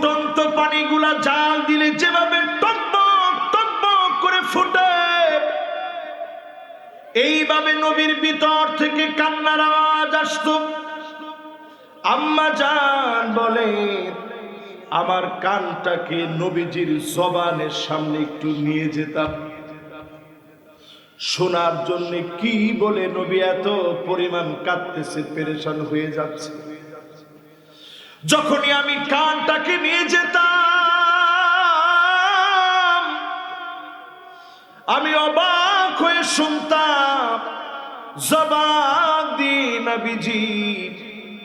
ফুটন্ত পানিগুলা জাল দিলে যেভাবে টকবক টকবক করে ফুটে, এইভাবে নবীর ভিতর থেকে কান্নার আওয়াজ আসতো। আম্মা জান বলে, আমার কানটাকে নবীজির জবানের সামনে একটু নিয়ে যেতাম, শোনার জন্য কি বলে নবী এত পরিমাণ কাঁদতেছে, পেরেশান হয়ে যাচ্ছে। যখনই আমি কানটাকে নিয়ে যেতাম, আমি অবাক হয়ে শুনতাম জবান দিয়ে নবীজি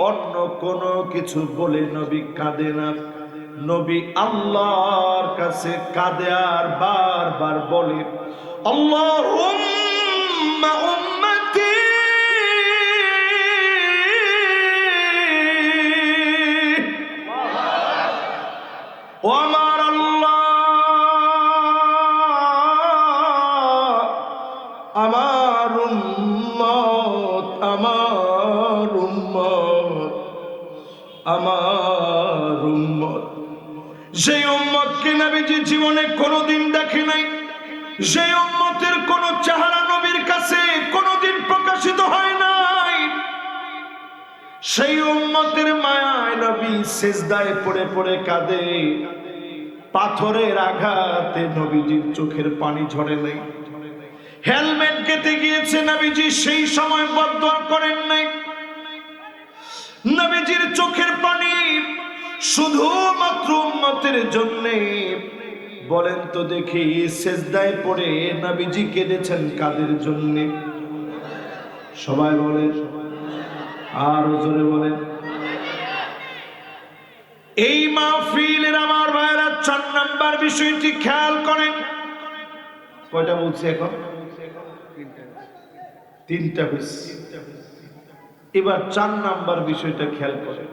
অন্য কোনো কিছু বলে নবী কাঁদে না। নবী আল্লাহর কাছে কাঁদে আর বারবার বলে, আল্লাহুম্মা উম্মতি, ও আমার আল্লাহ, আমার উম্মত, আমার উম্মত, আমার উম্মত। যে উম্মতকে নবীজি জীবনে কোনোদিন দেখে নাই, যে উম্মতের কোন চেহারা নবীর কাছে কোনোদিন প্রকাশিত হয় নাই, সেই উম্মতের মায়ায় নবী সিজদায় পড়ে পড়ে কাঁদে। পাথরের আঘাতে নবীজির চোখের পানি ঝরে নাই। হেলমেট কেটে গিয়েছে, নবীজি সেই সময় বদদোয়া করেন নাই। নবীজির চোখের পানি শুধুমাত্র উম্মতের জন্য। বলেন তো দেখি, সিজদায় পড়ে নবীজি কেঁদেছেন কাদের জন্য? সবাই বলেন, আর জোরে বলেন। এই মাহফিলের আমার ভাইরা 4 নাম্বার বিষয়টি খেয়াল করেন। কয়টা বলছি এখন? 3টা হয়েছে। এবার 4 নাম্বার বিষয়টা খেয়াল করেন।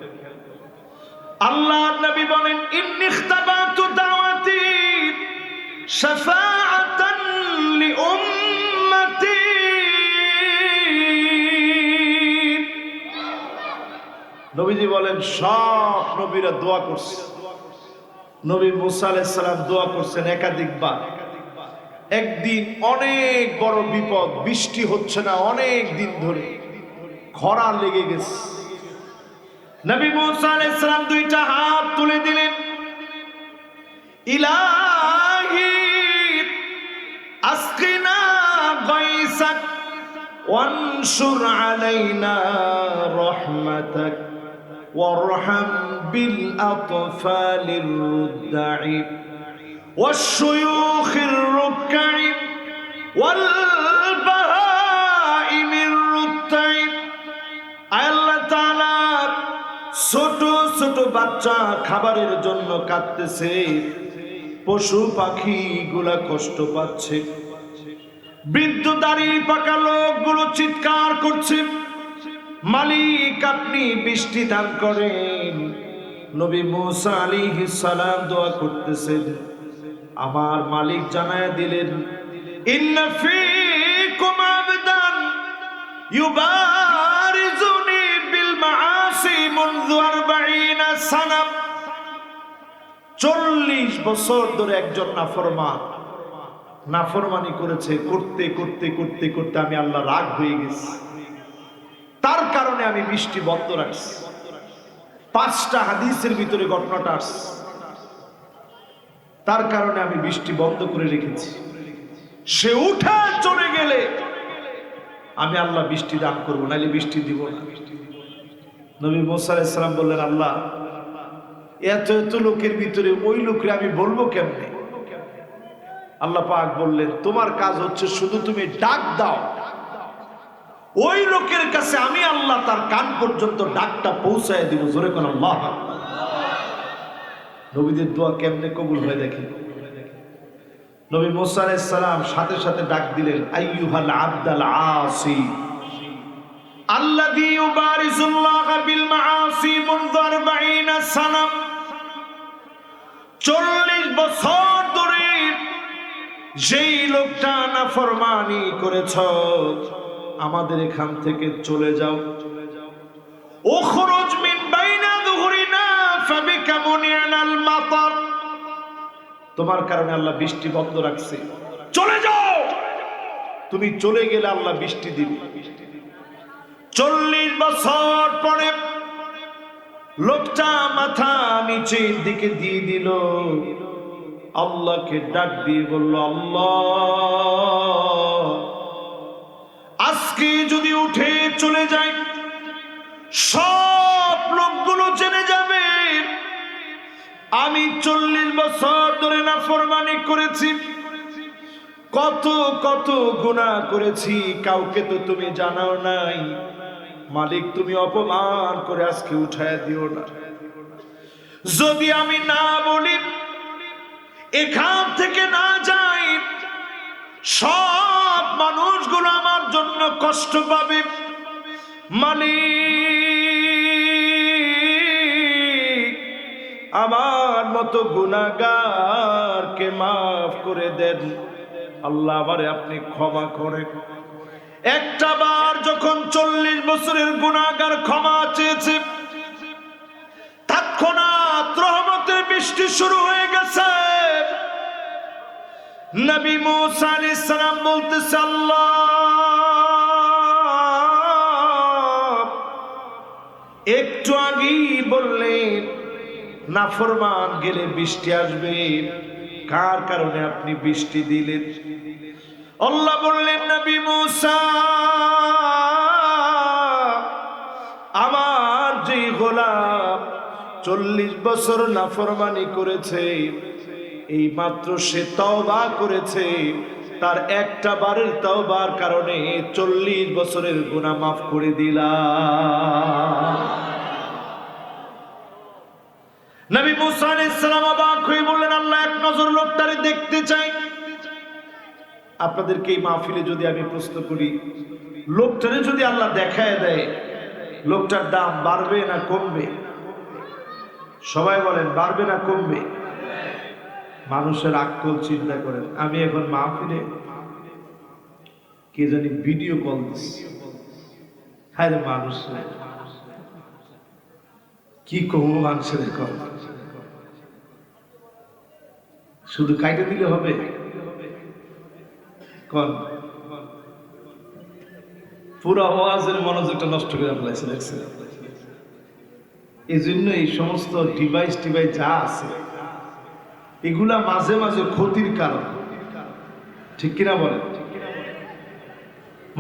আল্লাহর নবী বলেন, ইন্নী ইখতাবাতু দাওয়াতি শাফাআতান লিউম্মতি। নবীজি বলেন, সব নবীরা দোয়া করছে। নবী মুসা আলাইহিস সালাম দোয়া করছেন একাধিকবার। একদিন অনেক বড় বিপদ, বৃষ্টি হচ্ছে না অনেক দিন ধরে, খরা লেগে গেছে। নবী মুসা আলাইহিস সালাম 2টা হাত তুলে দিলেন, ইলাহি আসকিনা গায়সাক ওয়ানশুর আলাইনা রাহমাতাক ওয়ারহাম বিল আতফালির রুদ্দা'i ওয়াশ-শুয়ুখির রুক'i ওয়াল বাহাইমির রুদ্দা'i। আল্লাহ তাআলা, ছোট ছোট বাচ্চা খাবারের জন্য কাঁদতেছে, পশু পাখি গুলা কষ্ট পাচ্ছে, বৃদ্ধ দাড়ি পাকা লোকগুলো চিৎকার করছে, মালিক আপনি বৃষ্টি দান করেন। নবী মুসা আলাইহিস সালাম দোয়া করতেছেন, আমার মালিক জানায়া দিলেন, ইন্না ফীকুম আবদান ইউবারিজুনি বিল মাআসি মুনযু 40 সানা। 40 বছর ধরে একজন নাফরমানি করেছে, করতে করতে করতে করতে আমি আল্লাহ রাগ হয়ে গেছি, তার কারণে আমি বৃষ্টি বন্ধ রাখছি। 5টা হাদিসের ভিতরে ঘটনাটা আসছে, তার কারণে আমি বৃষ্টি বন্ধ করে রেখেছি। সে উঠে চলে গেলে আমি আল্লাহ বৃষ্টি দান করবো, নাইলে বৃষ্টি দিব না। নবী মুসা আলাইহিস সালাম বললেন, আল্লাহ এত এত লোকের ভিতরে ওই লোকরে আমি বলবো কেমনে? আল্লাহ পাক বললেন, তোমার কাজ হচ্ছে শুধু তুমি ডাক দাও, ওই লোকের কাছে আমি আল্লাহ তার কান পর্যন্ত ডাকটা পৌঁছায় দিব। জোরে কোন আল্লাহ। নবীদের দোয়া কেমনে কবুল হয় দেখেন। নবী মুসা আলাইহিস সালাম সাথে সাথে ডাক দিলেন, আইয়ুহাল আবদাল আসি আল্লাযী ইউবারিজুল্লাহ বিল মাআসি মুনযু 40 সানা। 40 বছর ধরে যেই লোকটা নাফরমানি করেছ, আমাদের এখান থেকে চলে যাও। উখরুজ মিন বাইনা যুহুরিনা ফাবিকা মুনিয়ানাল মাতার, তোমার কারণে আল্লাহ বৃষ্টি বন্ধ রাখছে, চলে যাও। তুমি চলে গেলে আল্লাহ বৃষ্টি দিবে। 40 বছর পরে লোকটা মাথা নিচের দিকে দিয়ে দিল, আল্লাহকে ডাক দিয়ে বলল, আল্লাহ আজকে যদি উঠে চলে যায় সব লোকগুলো জেনে যাবে আমি 40 বছর ধরে নাফরমানি করেছি, কত কত গুনাহ করেছি, কাউকে তো তুমি জানাও নাই। মালিক তুমি অপমান করে আজকে উঠায় দিও না। যদি আমি না বলি, এখান থেকে না যাই, সব মানুষগুলো আমার জন্য কষ্ট পাবে। মালিক আমার মতো গুনাহগারকে মাফ করে দেন, আল্লাহ আমারে আপনি ক্ষমা করেন। একটা বার যখন 40 বছরের গুনাহগার ক্ষমা চেয়েছে, তৎক্ষণাৎ রহমতের বৃষ্টি শুরু হয়ে গেছে। নবী মুসা আলাইহিস সালাম বলতেছে, আল্লাহ একটু আগেই বললেন নাফরমান গেলে বৃষ্টি আসবে, কার কারণে আপনি বৃষ্টি দিলেন? আল্লাহ বললেন, নবী মুসা আমার যে গোলাম 40 বছর নাফরমানি করেছে, এই মাত্র সে তওবা করেছে, তার একটা বারের তওবার কারণে 40 বছরের গুনাহ মাফ করে দিলাম। নবী মুসা আলাইহিস সালাম অবাক হয়ে বললেন, আল্লাহ এক নজর লোকটারে দেখতে চাই। আপনাদেরকে এই মাহফিলে যদি আমি প্রশ্ন করি, লোকটারে যদি আল্লাহ দেখায় দেয়, লোকটার দাম বাড়বে না কমবে? সবাই বলেন, বাড়বে না কমবে? মানুষের আক্কল চিন্তা করেন। আমি এখন মাহফিলে কে জানি ভিডিও কল দিচ্ছি, হ্যাঁ রে মানুষ কি কম মানুষের কল, শুধু কাইটে দিলে হবে? কোন পুরো ওয়াজের মনোযোগটা নষ্ট করে ফেলাইছে, দেখছেন? এই জন্য এই সমস্ত ডিভাইস যা আছে এগুলা মাঝে মাঝে ক্ষতির কারণ, ঠিক কিনা বলেন?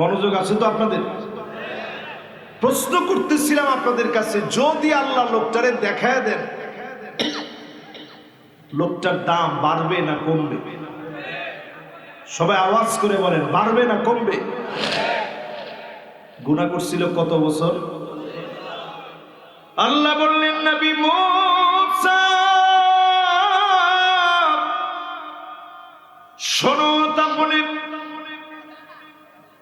মনোযোগ আছে তো আপনাদের? প্রশ্ন করতেছিলাম আপনাদের কাছে, যদি আল্লাহ লোকটারে দেখায় দেন, লোকটার দাম বাড়বে না কমবে? সবাই আওয়াজ করে বলেন, বাড়বে না কমবে? গুনাহ করছিল কত বছর? আল্লাহ বললেন, নবী মুসা শোনো, তাহলে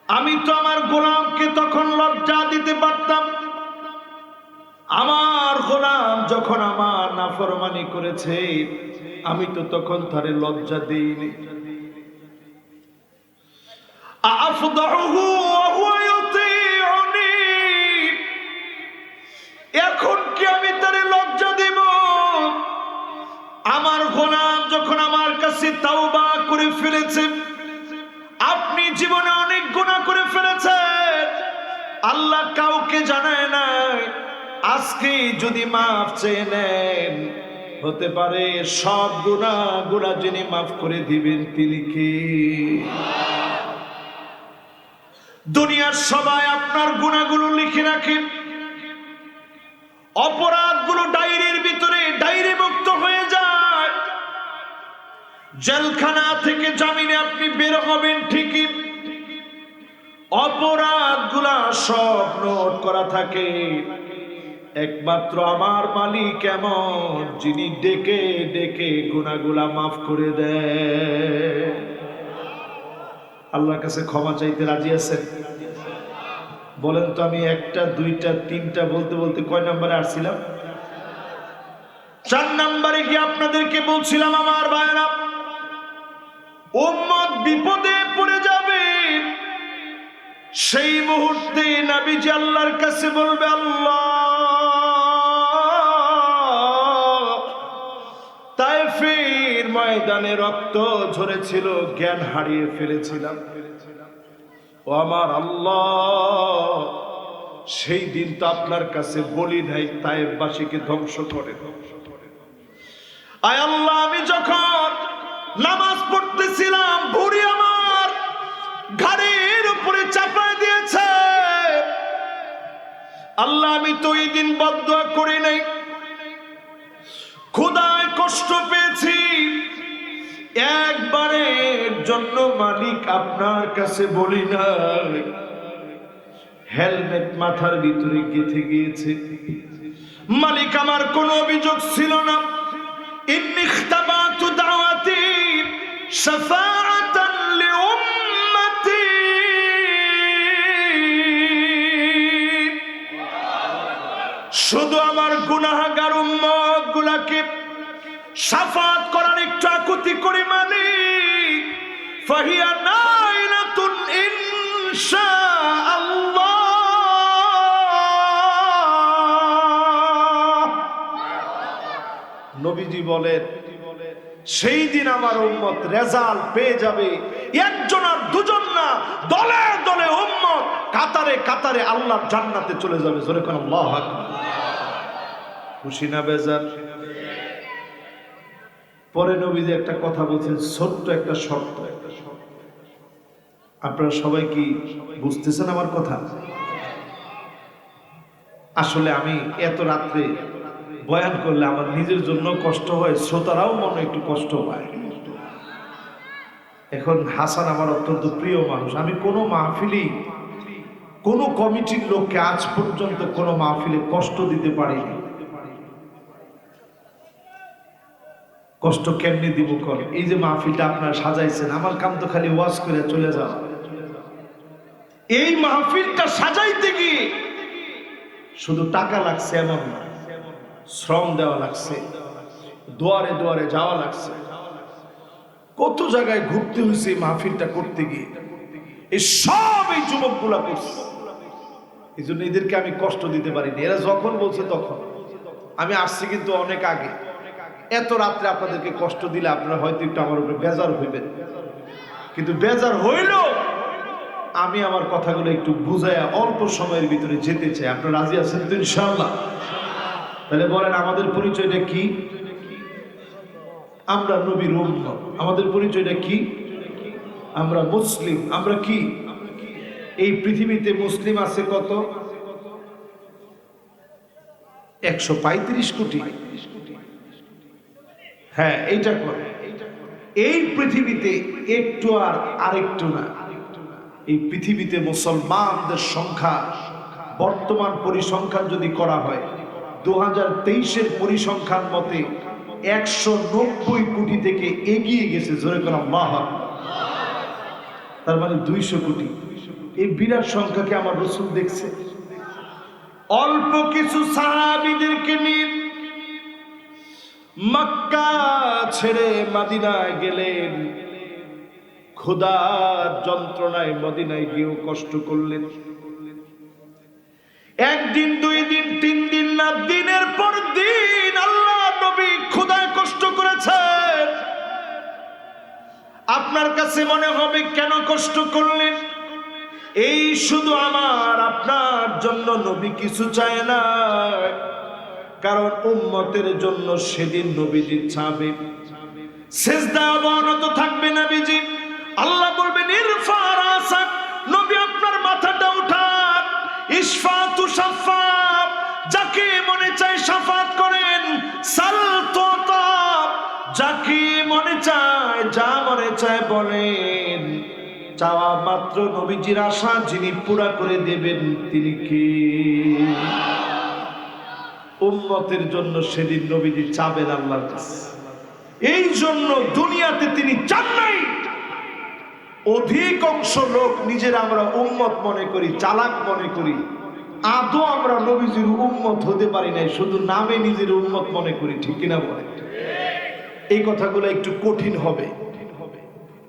আমি তো আমার গোলামকে তখন লজ্জা দিতে পারতাম। আমার গোলাম যখন আমার নাফরমানি করেছে, আমি তো তখন তারে লজ্জা দেইনি। এখন কি আমি তারে লজ্জা দিব? আমার গোলাম যখন আমার কাছে তাওবা করে ফেলেছে, আপনি জীবনে অনেক গুনাহ করে ফেলেছেন, আল্লাহ কাউকে জানায় নাই, আজকে যদি মাফ চেয়ে নেন, হতে পারে সব গুনাহগুলো যিনি মাফ করে দিবেন তিনি কে? দুনিয়ার সবাই আপনার গুনাহগুলো লিখে রাখেন, অপরাধগুলো ডায়েরির ভিতরে ডায়েরিভুক্ত হয়ে যায়। জেলখানা থেকে জামিনে আপনি বের হবেন ঠিকই, অপরাধগুলা সব নোট করা থাকে। একমাত্র আমার মালিক এমন, যিনি ডেকে ডেকে গুনাহগুলা মাফ করে দেয়। আল্লাহর কাছে ক্ষমা চাইতে রাজি আছেন? বলেন তো, আমি একটা দুইটা তিনটা বলতে বলতে কয় নম্বরে আসছিলাম? 4 নম্বরে গিয়ে আপনাদেরকে বলছিলাম, আমার ভাইরা, উম্মত বিপদে পড়ে যাবে, সেই মুহূর্তে নবীজি আল্লাহর কাছে বলবে, আল্লাহ ময়দানে রক্ত ঝরেছিল, জ্ঞান হারিয়ে ফেলেছিলাম। ও আমার আল্লাহ, সেই দিন তো আপনার কাছে বলি নাই তায়েফবাসীকে ধ্বংস করে। আয় আল্লাহ, আমি যখন নামাজ পড়তেছিলাম বুড়ি আমার ঘাড়ের উপরে চাপায় দিয়েছে। আল্লাহ, আমি তো এই দিন বদদুয়া করি নাই, ক্ষুধায় কষ্ট পেয়েছি, একবারের জন্য মালিক আপনার কাছে বলি নাই। হেলমেট মাথার ভিতরে গেঁথে গিয়েছে, মালিক আমার কোনো অভিযোগ ছিল না। ইন্নী ইখতাবাতু দাওয়াতি শাফাআতান লিউম্মতি, শুধু আমার গুনাহগার উম্মত গুলাকে শাফাত করার একটু আকুতি করি মালিক। ফাহিয়া নাইলাতুন ইনশাআল্লাহ। নবীজি বলেন, সেই দিন আমার উম্মত রেজাল্ট পেয়ে যাবে, একজন আর দুজন না, দলে দলে উম্মত কাতারে কাতারে আল্লাহর জান্নাতে চলে যাবে। জোরে কোন আল্লাহু আকবার। খুশি না বেজার? পরে নবীজি একটা কথা বলছেন, ছোট্ট একটা শর্ত। আপনারা সবাই কি বুঝতেছেন আমার কথা? আসলে আমি এত রাত্রে বয়ান করলে আমার নিজের জন্য কষ্ট হয়, শ্রোতারাও মনে একটু কষ্ট পায়। এখন হাসান আমার অত্যন্ত প্রিয় মানুষ। আমি কোনো মাহফিলি, কোনো কমিটির লোককে আজ পর্যন্ত কোনো মাহফিলে কষ্ট দিতে পারিনি। কষ্ট কেমনি দিব কর? এই যে মাহফিলটা আপনারা সাজাইছেন, আমার কাম তো খালি ওয়াজ করে চলে যাওয়া। এই মাহফিলটা সাজাইতে গিয়ে শুধু টাকা লাগছে এমন না, শ্রম দেওয়া লাগছে, দুয়ারে দুয়ারে যাওয়া লাগছে, কত জায়গায় ঘুরতে হয়েছে মাহফিলটা করতে গিয়ে। এই সব এই যুবকগুলা করছে। এই জন্য এদেরকে আমি কষ্ট দিতে পারিনি। এরা যখন বলছে তখন আমি আসছি, কিন্তু অনেক আগে। এত রাত্রে আপনাদেরকে কষ্ট দিলে আপনারা হয়তো একটু আমার উপরে বেজার হইবেন, কিন্তু বেজার হইল আমি আমার কথাগুলো একটু বুঝাইয়া অল্প সময়ের ভিতরে যেতে চাই। আপনারা রাজি আছেন তো ইনশাআল্লাহ? তাহলে বলেন, আমাদের পরিচয়টা কি? আমরা নবীর উম্মত। আমাদের পরিচয়টা কি? আমরা মুসলিম। আমরা কি? এই পৃথিবীতে মুসলিম আছে কত? 135 কোটি। হ্যাঁ, এইটা করে এই পৃথিবীতে একটু আর আরেকটু না। এই পৃথিবীতে মুসলমানদের সংখ্যা বর্তমান পরিসংখ্যান যদি করা হয় 2023-এর পরিসংখ্যান মতে 190 কোটি থেকে এগিয়ে গেছে। জোরে করে আল্লাহু আকবার। তার মানে 200 কোটি। এই বিরাট সংখ্যাকে আমার রাসূল দেখছে। অল্প কিছু সাহাবীদেরকে নিয়ে মক্কা ছেড়ে মদিনায় গেলেন, ক্ষুধার যন্ত্রণায় মদিনায় গিয়েও কষ্ট করলেন। একদিন, 2 দিন, 3 দিন না, দিনের পর দিন আল্লাহ নবী ক্ষুধায় কষ্ট করেছেন। আপনার কাছে মনে হবে কেন কষ্ট করলেন? এই শুধু আমার আপনার জন্য নবী কিছু চায় না, কারণ উম্মতের জন্য সেদিন নবীজি চাবে, সিজদা অবনত থাকবে নবীজি। আল্লাহ বলবেন, ইরফা রাসাক, নবী আপনার মাথাটা উঠান, ইশফা তুশাফা, যাকে মনে চায় শাফাত করেন, সাল তুতা, যাকে মনে চায় যা মনে চায় বলেন। চাওয়া মাত্র নবীজির আশা যিনি পুরা করে দেবেন তিনি কে? উম্মতের জন্য সেদিন নবীজি চাবেন আল্লাহর কাছে। এই জন্য দুনিয়াতে তিনি চান নাই। অধিকাংশ লোক নিজের আমরা উম্মত মনে করি, চালাক মনে করি, আদৌ আমরা নবীজির উম্মত হতে পারি নাই, শুধু নামে নিজের উম্মত মনে করি। ঠিক কিনা বলে? এই কথাগুলো একটু কঠিন হবে,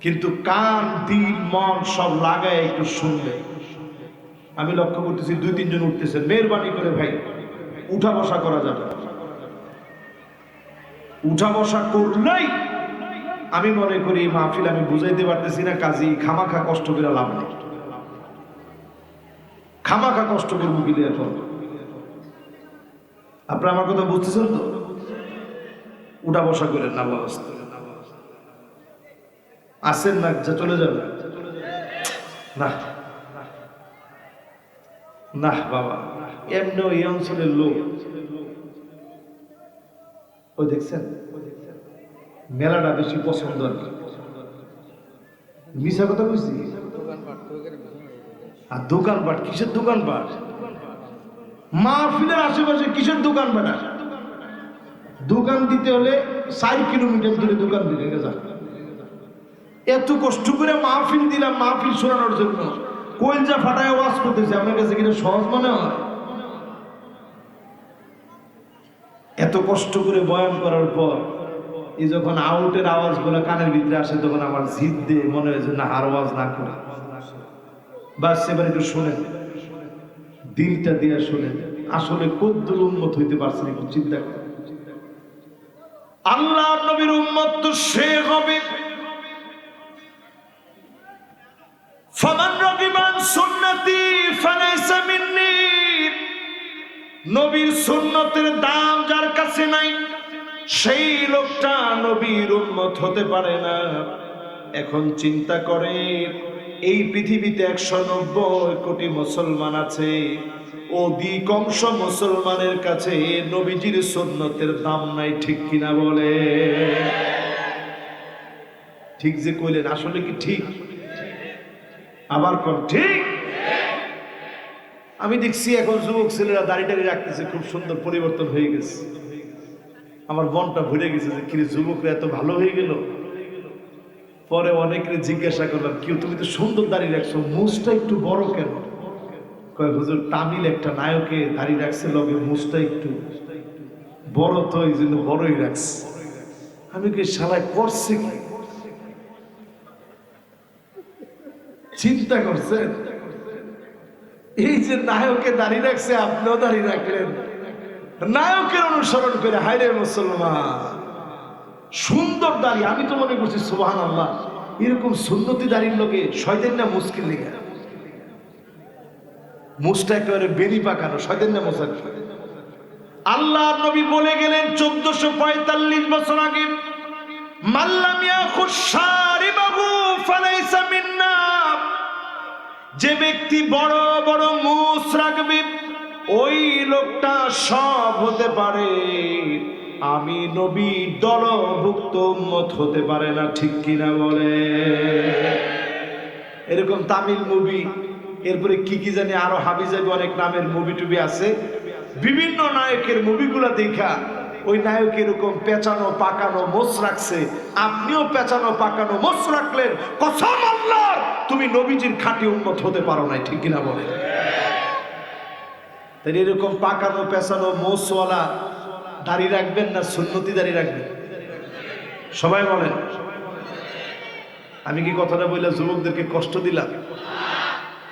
কিন্তু কান দিল মন সব লাগায় একটু শুনবে। আমি লক্ষ্য করতেছি 2-3 জন উঠতেছেন, মেহরবানি করে ভাই উঠা বসা করা যাবে। উঠা বসা করলেই আমি মনে করি মাহফিল আমি বুঝাইতে পারতেছি না, কাজী খামাখা কষ্ট করে লাভ নেই, খামাখা কষ্ট করবো কি এখন। আপনারা আমার কথা বুঝতেছেন তো? উঠা বসা করেন না, আল্লাহ আসেন না, যা চলে যাবে না না বাবা, এমনি এই অঞ্চলের লোক ওই দেখছেন মেলাটা বেশি পছন্দ আর কি। মিশা কথা বুঝছি। আর দোকানপাট, কিসের দোকানপাট? মাহফিলের আশেপাশে কিসের দোকানপাট? দোকান দিতে হলে 4 কিলোমিটার দূরে দোকান দিলে যা। এত কষ্ট করে মাহফিল দিলাম, মাহফিল শোনানোর জন্য কলজা ফাটায় ওয়াজ করতেছে, আপনার কাছে কিনা সহজ মনে হয়? এত কষ্ট করে বয়ান করার পর এই যখন আউটের আওয়াজ গুলো কানের ভিতরে আসে, তখন আমার জিদ দিয়ে মনে হয় যে না, আর আওয়াজ না করে বাস এবার একটু শোনেন, দিলটা দিয়ে শোনেন, আসলে কদ্দুর উম্মত হইতে পারছেন একটু চিন্তা করেন। আল্লাহর নবীর উম্মত তো সে হবে ফামান রাগিবান সুন্নতি ফালাইসা মিন্নি, নবীর সুন্নতের দাম যার কাছে নাই সেই লোকটা নবীর উম্মত হতে পারে না। এখন চিন্তা করে, এই পৃথিবীতে 190 কোটি মুসলমান আছে, অধিকাংশ মুসলমানের কাছে নবীজির সুন্নতের দাম নাই, ঠিক কিনা বলে? ঠিক যে কইলেন, আসলে কি ঠিক? আবার কোন ঠিক? আমি দেখছি এখন যুবক ছেলেরা দাড়ি টাড়ি রাখতেছে, খুব সুন্দর পরিবর্তন হয়ে গেছে। আমার মনটা ভরে গেছে যে কি যুবকরা এত ভালো হয়ে গেল। পরে অনেকের জিজ্ঞাসা করলাম, কেউ তুমি তো সুন্দর দাড়ি রাখছো, মুছটা একটু বড় কেন? কয় হুজুর, তামিল একটা নায়কে দাড়ি রাখছে, লগে মুছটা একটু বড়, তো এই জন্য বড়ই রাখছে। আমি কি শালায় করছে কি? চিন্তা করছেন? এই যে নায়কে দাড়ি রাখছে, আপনিও দাড়ি রাখলেন, নায়কের অনুসরণ করে। হায়রে মুসলমান, সুন্দর দাড়ি, আমি তো মনে করছি সুবহানাল্লাহ, এরকম সুন্নতি দাড়ির লোকে শয়তান না মুশকিল লেগে, মুছটা একেবারে বেরি পাকানো, শয়তান না মুছার। আল্লাহর নবী বলে গেলেন 1445 বছর আগে, মাল্লাম ইয়াখুশ শারিবাহু ফালাইসা মিন্না, যে ব্যক্তি বড় বড় মুছ রাখবে ওই লোকটা সব হতে পারে, আমি নবী দলভুক্ত উম্মত হতে পারে না, ঠিক কিনা বলে? এরকম তামিল মুভি, এরপরে কি কি জানি আরো হাবিজাবি অনেক নামের মুভি টুবি আছে, বিভিন্ন নায়কের মুভিগুলা দেখা ওই নায়ক এরকম পেঁচানো পাকানো মোছ রাখছে, আপনিও পেঁচানো পাকানো মোছ রাখলেন, কসম আল্লাহর তুমি নবীজির খাঁটি উম্মত হতে পারো না, ঠিক কিনা বলে? তাই এরকম পাকানো পেঁচানো মোছওয়ালা দাড়ি রাখবেন না সুন্নতি দাড়ি রাখবেন? সবাই বলেন। আমি কি কথাটা বললাম যুবকদেরকে কষ্ট দিলাম?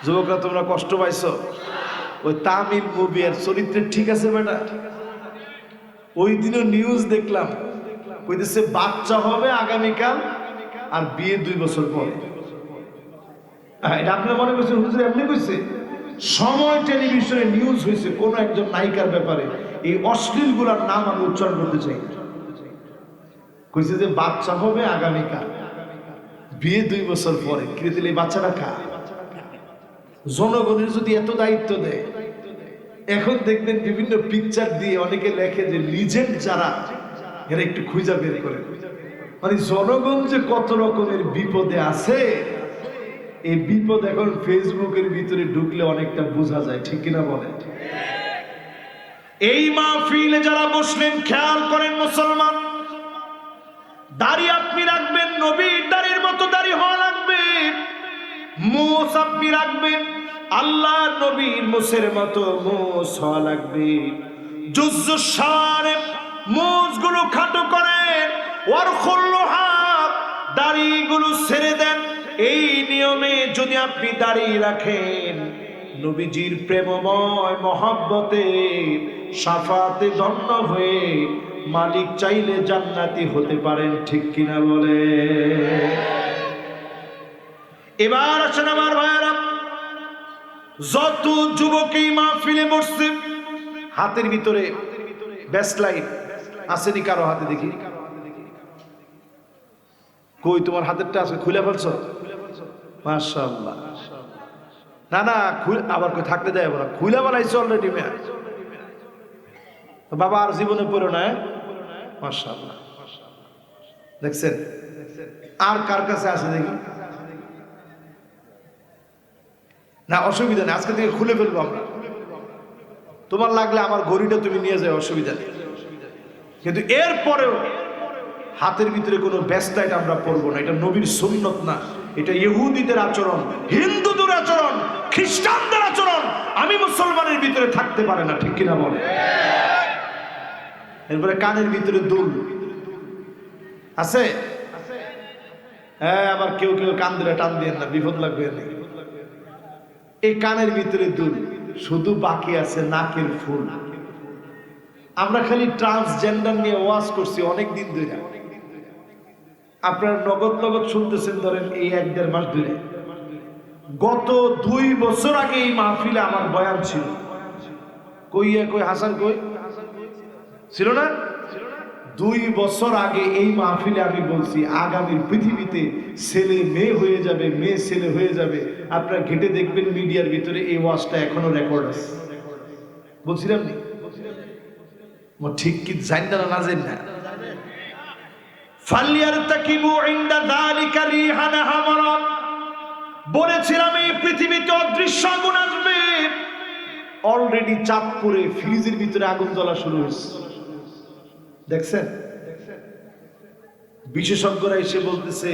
যুবকরা তোমরা কষ্ট পাইছো? ওই তামিল মুভি আর চরিত্রে ঠিক আছে বেটা? ওই দিনও নিউজ দেখলাম, কইতেছে বাচ্চা হবে আগামীকাল আর বিয়ে 2 বছর পরে। এটা আপনারা মনে করছেন হুজুর এমনি কইছে? সময় টেলিভিশনে নিউজ হয়েছে কোন একজন নায়িকার ব্যাপারে, এই অশ্লীল গুলার নাম আমি উচ্চারণ করতে চাই, কইছে যে বাচ্চা হবে আগামীকাল, বিয়ে 2 বছর পরে। কি দিলে এই বাচ্চাটা খা? জনগণের যদি এত দায়িত্ব দেয়, এখন দেখবেন বিভিন্ন পিকচার দিয়ে অনেকে লেখে যে লিজেন্ড যারা, এরা একটু খুঁজা বের করে। মানে জনগণ যে কত রকমের বিপদে আছে, এই বিপদ এখন ফেসবুকের ভিতরে ঢুকলে অনেকটা বোঝা যায়, ঠিক কিনা বলেন? এই মাহফিলে যারা বসলেন খেয়াল করেন মুসলমান, দাড়ি আপনি রাখবেন, নবীর দাড়ির মতো দাড়ি হওয়া লাগবে। মোষ আপনি রাখবেন, আল্লাহ নবীর মোষের মতো মোষ হওয়া লাগবে। জুজ্জু শারে মোষগুলো খাটো করেন, ওয়ারখুল্লুহা দাড়িগুলো ছেড়ে দেন। এই নিয়মে যদি আপনি দাড়ি রাখেন, নবীজির প্রেমময় মহব্বতে সাফাতে ধন্য হয়ে মালিক চাইলে জান্নাতি হতে পারেন, ঠিক কিনা বলে? এবার আসেন আমার ভাইয়েরা, যত যুবক এই মাহফিলে বসছে হাতের ভিতরে ব্যাসলাইট আসেনি কারো হাতে? দেখি কই, তোমার হাতেরটা আছে? খুলে ফেলছো? মাশাআল্লাহ। না না, আবার কই থাকতে দেয় না, খুলে ফেলাইছো অলরেডি। বাবা আর জীবনে পড়ো না। মাশাআল্লাহ, দেখছেন? আর কার কাছে আছে দেখি? না অসুবিধা নেই, আজকে থেকে খুলে ফেলবো আমরা। তোমার লাগলে আমার ঘড়িটা তুমি নিয়ে যাও, অসুবিধা নেই। কিন্তু এরপরেও হাতের ভিতরে কোনো ব্যাসলাইট আমরা পরবো না। এটা নবীর সুন্নত না, এটা ইহুদিদের আচরণ, হিন্দুদের আচরণ, খ্রিস্টানদের আচরণ। আমি মুসলমানের ভিতরে থাকতে পারে না, ঠিক কিনা বলে? এরপরে কানের ভিতরে দুল আছে। হ্যাঁ, আবার কেউ কেউ কান ধরে টান দিয়ে না, বিপদ লাগবে। এই কানের ভিতরে দুল, শুধু বাকি আছে নাকের ফুল। আমরা খালি ট্রান্সজেন্ডার নিয়ে ওয়াজ করছি অনেক দিন ধরে। আপনারা নগদ নগদ শুনতেছেন, ধরেন এই 1-1.5 মাস ধরে। গত 2 বছর আগে এই মাহফিলে আমার বয়ান ছিল। কই হাসান কই ছিল না? 2 বছর আগে এই মাহফিলে আমি বলছি আগামী পৃথিবীতে ছেলে মেয়ে হয়ে যাবে, মেয়ে ছেলে হয়ে যাবে। আপনারা ঘেটে দেখবেন মিডিয়ার ভিতরে এই ওয়াজটা এখনো রেকর্ড আছে। বলছিলাম নি? ঠিক কি জানেন না? না জানেন না? ফালিয়ারতাকিবু ইনদা যালিকা রিহান হামারা, বলেছিলাম এই পৃথিবীতে অদৃশ্য আগুন আসবে। অলরেডি চাঁদপুরে ফ্রিজের ভিতরে আগুন জ্বলা শুরু হয়েছে, দেখছেন? বিশেষজ্ঞরা এসে বলতেছে,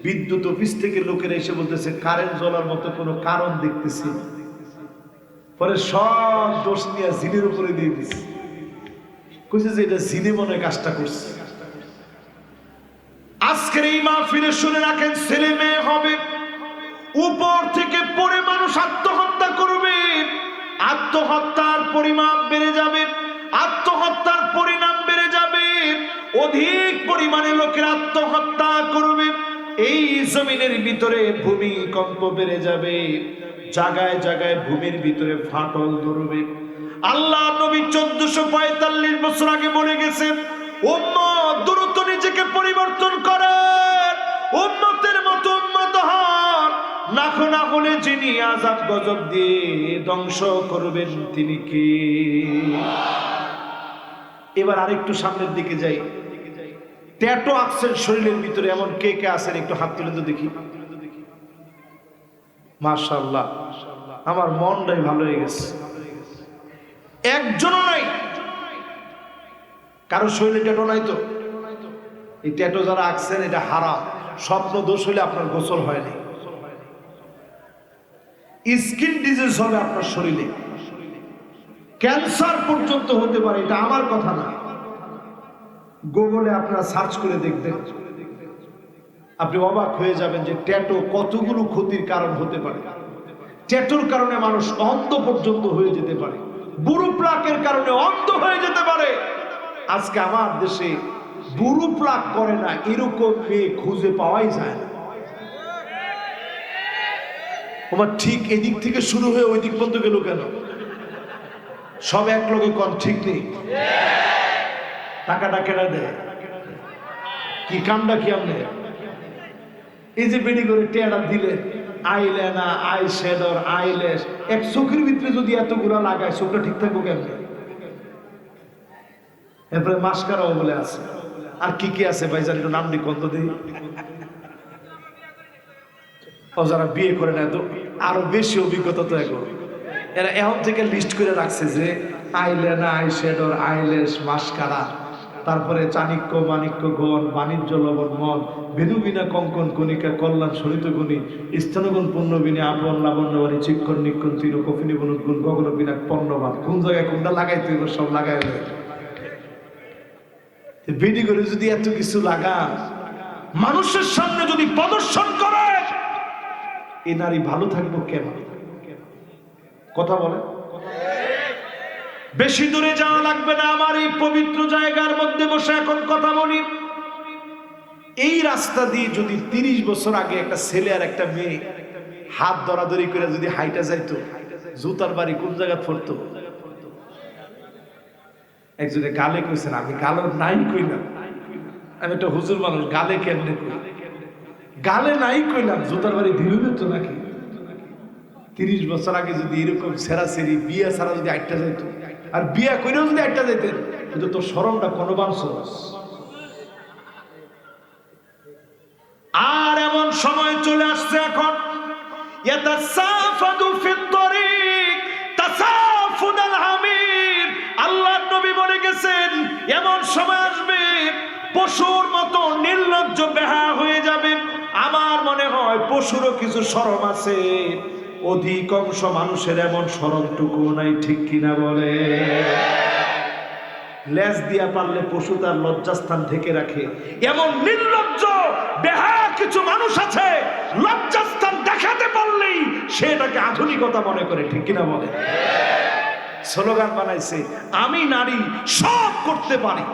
বিদ্যুৎ অফিস থেকে লোকেরা এসে বলতেছে কারেন্ট জ্বলার মতো কোনো কারণ দেখতেছি। পরে সব দোষ নিয়ে জিনের উপরে দিয়ে দিচ্ছে। কইছে যে এটা জিনে মনে কাজটা করছে। আজকের এই মাহফিলে শুনে রাখেন, ছেলে মেয়ে হবে, উপর থেকে পড়ে মানুষ আত্মহত্যা করবে, আত্মহত্যার পরিমাপ বেড়ে যাবে, আত্মহত্যার পরিণাম বেড়ে যাবে, অধিক পরিমাণে লোকের আত্মহত্যা করবে। এই জমিনের ভিতরে ভূমিকম্প বেড়ে যাবে, জায়গায় জায়গায় ভূমির ভিতরে ফাটল ধরবে। আল্লাহ নবী 1445 বছর আগে বলে গেছেন, উম্মত দ্রুত নিজেকে পরিবর্তন করেন, উম্মতের মতো উম্মত হন, না হলে যিনি আযাব গজব দিয়ে ধ্বংস করবেন তিনি কে? এবার আরেকটু সামনের দিকে যাই। ট্যাটু আঁকছেন শরীরের ভিতরে, এমন কে কে আছেন? একটু হাত তুলে তো দেখি। মাশাআল্লাহ, আমার মনটাই ভালো হয়ে গেছে। একজনও নাই কারো শরীরে ট্যাটু নাই তো? এই ট্যাটু যারা আঁকছেন এটা হারাম। স্বপ্ন দোষ হলে আপনার গোসল হয়নি। স্কিন ডিজিজ হবে আপনার শরীরে, ক্যান্সার পর্যন্ত হতে পারে। এটা আমার কথা না, গুগলে আপনারা সার্চ করে দেখবেন, আপনি অবাক হয়ে যাবেন যে ট্যাটু কতগুলো ক্ষতির কারণ হতে পারে। ট্যাটুর কারণে মানুষ অন্ধ পর্যন্ত হয়ে যেতে পারে, বুড়ো প্লাকের কারণে অন্ধ হয়ে যেতে পারে। আজকে আমার দেশে বুড়ো প্লাক করে না এরকম মেয়ে খুঁজে পাওয়াই যায় না। তোমার ঠিক এদিক থেকে শুরু হয়ে ওই দিক পর্যন্ত গেল কেন? সব এক লগে কন, ঠিক নেই? টাকাটা কেনা দেয় কি? কামটা কি? আপনি এই যে বেডি করে টেয়ারা দিলেন, আইলাইনার, আই শ্যাডোর, আইল্যাশ, এক চোখের ভিতরে যদি এতগুলা লাগায় চোখটা ঠিক থাকবো কেমনে? এরপরে মাস্কারাও বলে আছে, আর কি কি আছে ভাইজান একটু নাম নি কত দিই। ও যারা বিয়ে করে না তো আরো বেশি অভিজ্ঞতা তো এখন, এরা এখন থেকে লিস্ট করে রাখছে যে আইলাইনার, আই শ্যাডোর, আইল্যাশ, মাস্কারা, তারপরে চাণিক্য, মাণিক্য, গণ, বাণিজ্য, লবণ, মন, বেদুবিনা, কঙ্কন, কণিকা, কল্যাণ, সরিত গুণী, স্থানগুণ, পূর্ণবিনী, আপন, লাবণ্যবাণী, চিক্ষণ, নিক্ষণ, তীর, কফিনী, বনুদ গুণ, গগন বিনা, পণ্যবান। কোন জায়গায় কোনটা লাগাইতে হবে সব লাগাই দেয়। বেডি করে যদি এত কিছু লাগান, মানুষের সামনে যদি প্রদর্শন করে, এই নারী ভালো থাকবো কেন? কথা বলে। বেশি দূরে যাওয়া লাগবে না, আমার এই পবিত্র জায়গার মধ্যে বসে এখন কথা বলি। এই রাস্তা দিয়ে যদি 30 বছর আগে একটা ছেলে আর একটা মেয়ে হাত ধরাধরি করে যদি হাইটা যাইতো, জুতার বাড়ি কোন জায়গা পড়তো? একজনে গালে কইছেন, আমি গালে নাই কইলাম, আমি একটা হুজুর মানুষ, গালে কেমনে কই? গালে নাই কইলাম, জুতার বাড়ি ধীরে যেত নাকি? 30 বছর আগে যদি এরকম সেরাসেরি বিয়া ছাড়া যদি আটটা যাইতো, আর বিয়া কইরেও যদি আটটা যাইতেন, কিন্তু তোর শরমটা কোনো বাংশ। আর এমন সময় চলে আসছে এখন, ইয়াতাসাফাদু ফিত তরিক তাসাফুদাল হামির। আল্লাহর নবী বলে গেছেন, এমন সময় আসবে পশুর মতো নির্লজ্জ বেহায়া হয়ে যাবে। আমার মনে হয় পশুরও কিছু শরম আছে, অধিকাংশ মানুষের এমন শরমটুকু নাই, ঠিক কিনা বলে? লেজ দিয়া পারলে পশু তার লজ্জাস্থান ঢেকে রাখে, এমন নির্লজ্জ বেহায়া কিছু মানুষ আছে, লজ্জাস্থান দেখাতে পারলেই সেটাকে আধুনিকতা মনে করে, ঠিক কিনা বলে? স্লোগান বানাইছে, আমি নারী সব করতে পারি।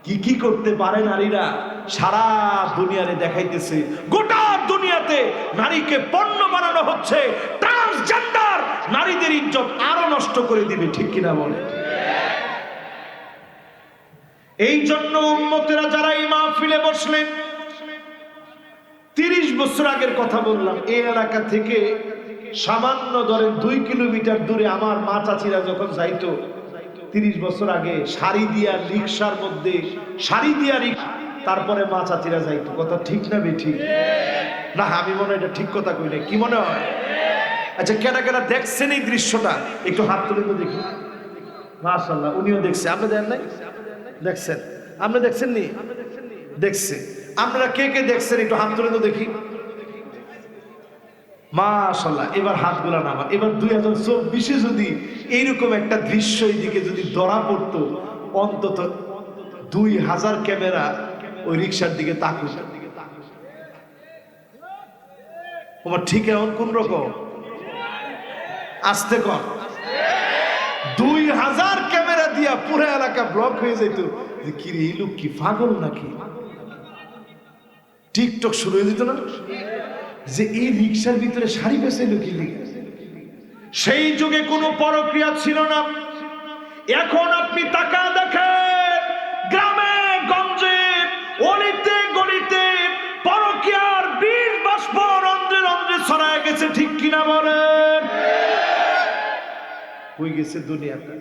কি কি করতে পারে নারীরা সারা দুনিয়ারে দেখাইতেছে। গোটা দুনিয়াতে নারীকে পণ্য বানানো হচ্ছে, ট্রান্সজেন্ডার নারীদের ইজ্জত আরো নষ্ট করে দিবে, ঠিক কিনা বলে? এই জন্য উম্মতেরা যারা এই মাহফিলে বসলেন, 30 বছর আগের কথা বললাম, এই এলাকা থেকে সামান্য ধরেন 2 কিলোমিটার দূরে আমার মা চাচিরা যখন যাইতো 30 বছর আগে, শাড়ি দিয়া রিক্সার মধ্যে, শাড়ি দিয়া রিক্সা, তারপরে মা চাচিরা যাইতো। কথা ঠিক না বেঠিক? না, আমি মনে হয় এটা ঠিক কথা কইলে, কি মনে হয়? আচ্ছা, কেনা কেনা দেখছেন এই দৃশ্যটা? একটু হাত তুলে তো দেখি। মাশাআল্লাহ, উনিও দেখছে। আপনি দেন নাই? দেখছেন? আপনি দেখছেন নি? দেখছে। আপনারা কে কে দেখছেন একটু হাত তুলে তো দেখি। মাশাআল্লাহ, এবার হাতগুলা নামা। এবার 2024-এ যদি এইরকম একটা দৃশ্য এইদিকে যদি ধরা পড়তো, অন্তত 2000 ক্যামেরা ওই রিক্সার দিকে তাকুত। তোমার ঠিক এমন কোন রকম? আসতে কম। 2000 ক্যামেরা দিয়া পুরো এলাকা ব্লক হয়ে যেত। কি রে, এই লোক কি পাগল নাকি? টিকটক শুরু হয়ে যেত না, যে এই রিক্সার ভিতরে শাড়ি বেচাইলো কি লিখে? সেই যুগে কোনো পরক্রিয়া ছিল না। এখন আপনি তাকা দেখেন, গ্রামে গঞ্জে, অলিতে গলিতে পরক্রিয়ার বীজ বাষ্প রন্ধ্রে রন্ধ্রে ছড়ায় গেছে, ঠিক কিনা বলেন? হয়ে গেছে দুনিয়াটা।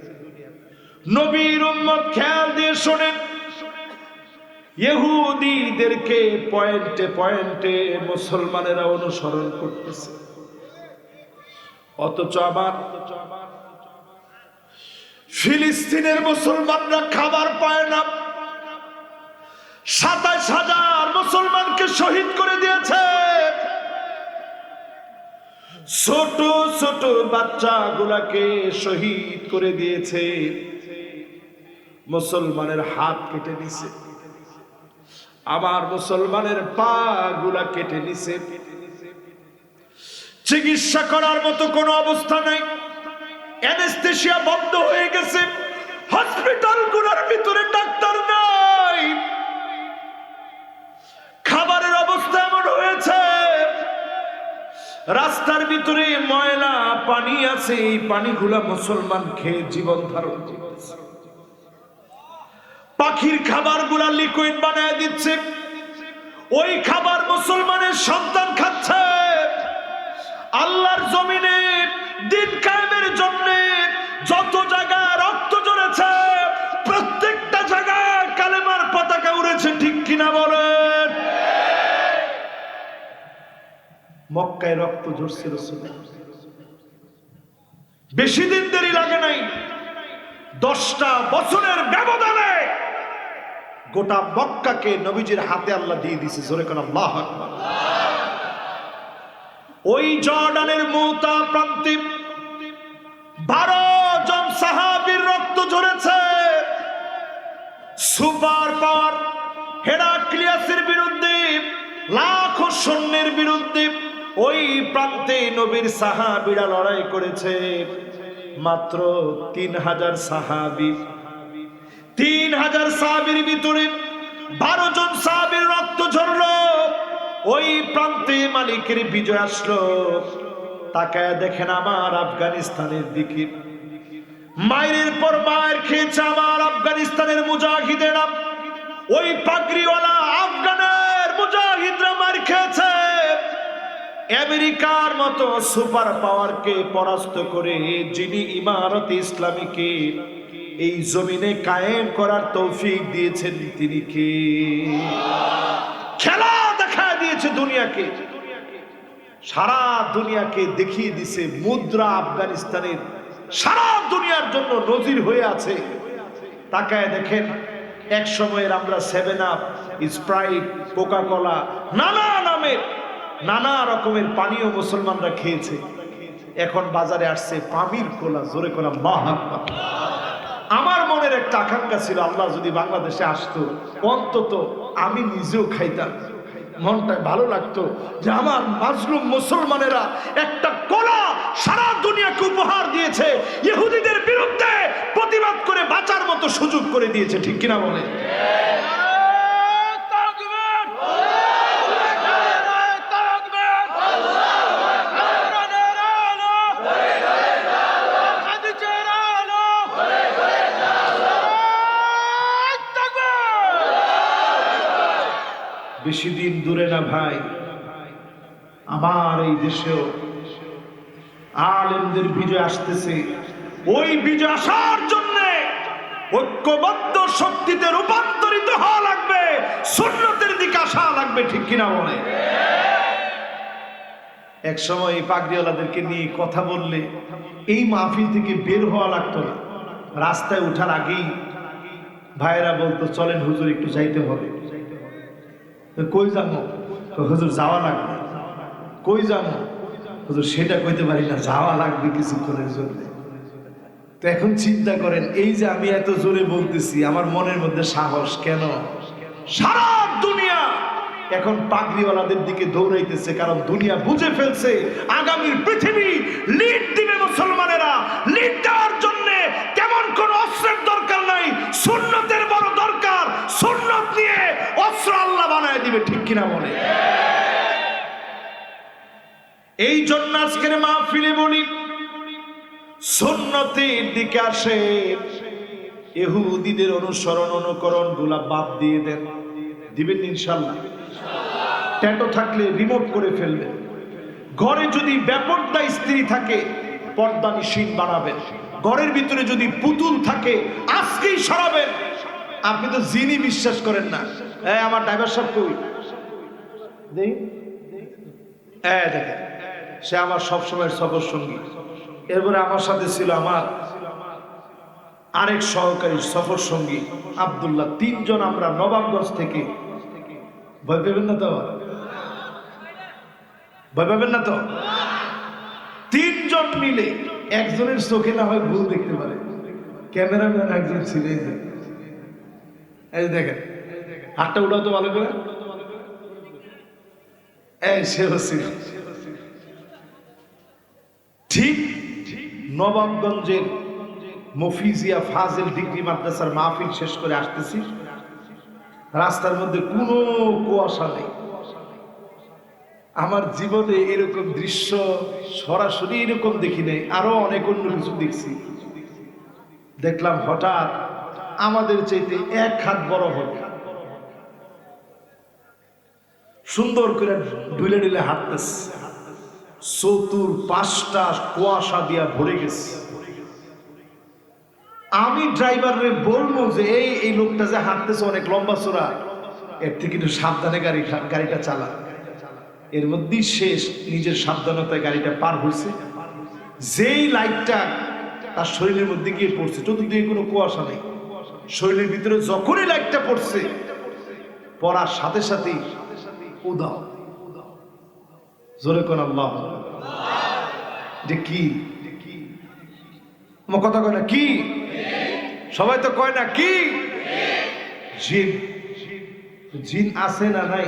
নবীর উম্মত খেয়াল দিয়ে শোনেন, ইহুদিদেরকে পয়েন্টে পয়েন্টে মুসলমানেরা অনুসরণ করতেছে, অথচ আবার ফিলিস্তিনের মুসলমানরা খাবার পায় না। 27,000 মুসলমানকে শহীদ করে দিয়েছে। ছোট ছোট বাচ্চাগুলাকে শহীদ করে দিয়েছে। মুসলমানের হাত কেটে নিছে, আমার মুসলমানের পা গুলা কেটে নিছে। চিকিৎসা করার মতো কোনো অবস্থা নাই, অ্যানেস্থেসিয়া বন্ধ হয়ে গেছে, হসপিটাল গুলোর ভিতরে ডাক্তার নাই। খাবারের অবস্থা এমন হয়েছে, রাস্তার ভিতরে ময়লা পানি আছে, এই পানিগুলা মুসলমান খেয়ে জীবন ধারণ করতেছে। পাখির খাবার গুলা লিকুইড বানায় দিচ্ছে, ওই খাবার মুসলমানের সন্তান খাচ্ছে। আল্লাহর জমিনে দিন কায়েমের জন্য যত জায়গায় রক্ত ঝরেছে, প্রত্যেকটা জায়গায় কালেমার পতাকা উড়েছে, ঠিক কিনা বলেন? মক্কায় রক্ত ঝরছে রাসূলুল্লাহ, বেশি দিন দেরি লাগে নাই, 10টা বছরের ব্যবধানে গোটা মক্কাকে নবীজির হাতে আল্লাহ দিয়ে দিয়েছে। জোরে কোন আল্লাহু আকবার। ওই জর্ডানের মুতা প্রান্তে 12 জন সাহাবীর রক্ত ঝরেছে। সুপার পাওয়ার হেরাক্লিয়াসের বিরুদ্ধে, লাখো সৈন্যের বিরুদ্ধে ওই প্রান্তে নবীর সাহাবীরা লড়াই করেছে। মাত্র 3000 সাহাবী। 3000 সাহাবীর ভিতরে 12 জন সাহাবীর রক্ত ঝরলো। ওই প্রান্তে মালিকের বিজয় আসলো। তাকায় দেখেন আমার আফগানিস্তানের দিকে, মায়ের পর মায়ের খেয়েছে আমার আফগানিস্তানের মুজাহিদেরা। ওই পাগড়িওয়ালা আফগানের মুজাহিদরা মার খেয়েছে। আমেরিকার মতো সুপার পাওয়ারকে পরাস্ত করে যিনি ইমারত ইসলামীকে এই জমিনে কায়েম করার তৌফিক দিয়েছেন তিনি কে? খেলা দেখা দিয়েছে দুনিয়াকে, সারা দুনিয়াকে দেখিয়ে দিছে মুদ্রা আফগানিস্তানের সারা দুনিয়ার জন্য নজির হয়ে আছে। তাকায় দেখেন, এক সময়ের আমরা 7 আপ, স্প্রাইট, কোকা কোলা, নানা নামের নানা রকমের পানীয় মুসলমানরা খেয়েছে। এখন বাজারে আসছে পামির কোলা। জোরে কোলা আল্লাহু আকবার। আমার মনের একটা আকাঙ্ক্ষা ছিল, আল্লাহ যদি বাংলাদেশে আসতো অন্তত আমি নিজেও খাইতাম। মনটা ভালো লাগতো যে আমার মাজলুম মুসলমানেরা একটা কোলা সারা দুনিয়াকে উপহার দিয়েছে, ইহুদিদের বিরুদ্ধে প্রতিবাদ করে বাঁচার মতো সুযোগ করে দিয়েছে। ঠিক কিনা বলে? বেশি দিন দূরে না ভাই, আমার এই দেশেও আলেমদের বিজয় আসতেছে। ওই বিজয় আসার জন্য ঐক্যবদ্ধ শক্তিতে রূপান্তরিত হওয়া লাগবে, সুন্নতের দিকে আসা লাগবে। ঠিক কিনা বলে? এক সময় এই পাগড়িওয়ালাদেরকে নিয়ে কথা বললে এই মাহফিল থেকে বের হওয়া লাগতো না। রাস্তায় ওঠার আগেই ভাইয়েরা বলতো, চলেন হুজুর একটু যাইতে হবে। কই যাবো? হুজুর যাওয়া লাগবে। কই যাবো? হুজুর সেটা কইতে পারি না, যাওয়া লাগবে কিছুক্ষণের জন্য। তো এখন চিন্তা করেন, এই যে আমি এত জোরে বলতেছি, আমার মনের মধ্যে সাহস কেন? সারা দুনিয়া এখন পাগড়িওয়ালাদের দিকে দৌড়াইতেছে, কারণ দুনিয়া বুঝে ফেলছে আগামীর পৃথিবী লিড দিবে মুসলমানেরা। লিড দেওয়ার জন্য তেমন কোন অস্ত্রের দরকার নাই, সুন্নতের বড় দরকার। সুন্নত নিয়ে অস্ত্র আল্লাহ বানায় দিবে। ঠিক কিনা বলে? এই জন্য আজকের মাহফিলে বলি, সুন্নতের দিকে আসে, ইহুদিদের অনুসরণ অনুকরণ গুলা বাদ দিয়ে দেন। দিবেন ইনশাআল্লাহ? ট্যাটু থাকলে রিমুভ করে ফেলবেন। ঘরে যদি বেপরদা স্ত্রী থাকে পর্দা নিশীন বানাবেন। ঘরের ভিতরে যদি পুতুল থাকে আজকেই সরাবেন। আপনি তো জিনি বিশ্বাস করেন না। আমার ড্রাইভার সাহেব কই? দেখেন, সে আমার সবসময়ের সফর সঙ্গী। এরপরে আমার সাথে ছিল আমার আরেক সহকারী সফর সঙ্গী আব্দুল্লাহ। 3 জন আমরা নবাবগঞ্জ থেকে। ভয় পাবেন না তো? ভয় পাবেন না তো? 3 জন মিলে, একজনের চোখে না হয় ভুল দেখতে পারে, ক্যামেরাম্যান একজন ছিল। এই দেখেন, হাতটা উঠাও তো ভালো করে। ঠিক নবাবগঞ্জের মফিজিয়া ফাজিল ডিগ্রি মাদ্রাসার মাহফিল শেষ করে আসতেছি, রাস্তার মধ্যে কোনো কুয়াশা নেই। আমার জীবনে এরকম দৃশ্য সরাসরি এরকম দেখি নাই, আরো অনেক অন্য কিছু দেখছি। দেখলাম হঠাৎ আমাদের চাইতে 1 হাত বড় হবে, সুন্দর করে ঢুলে ঢুলে হাঁটতেছে, চতুর 5টা কুয়াশা দিয়া ভরে গেছে। আমি ড্রাইভারে বলবো যে এই লোকটা যে হাঁটতেছে অনেক লম্বা চোরা, এর থেকে একটু সাবধানে গাড়িটা চালা। এর মধ্যেই শেষ, নিজের সাবধানতায় গাড়িটা পার হয়েছে। যেই লাইটটা তার শরীরের মধ্যে গিয়ে পড়ছে, চতুর্দিকে কোনো কুয়াশা নেই, শরীরের ভিতরে যখনই লাইটটা পড়ছে, পড়ার সাথে সাথেই উদাও। জোরে কোন আল্লাহ। যে কি আমার কথা কয় না? কি সবাই তো কয় না? কি জিন? জিন আছে না নাই?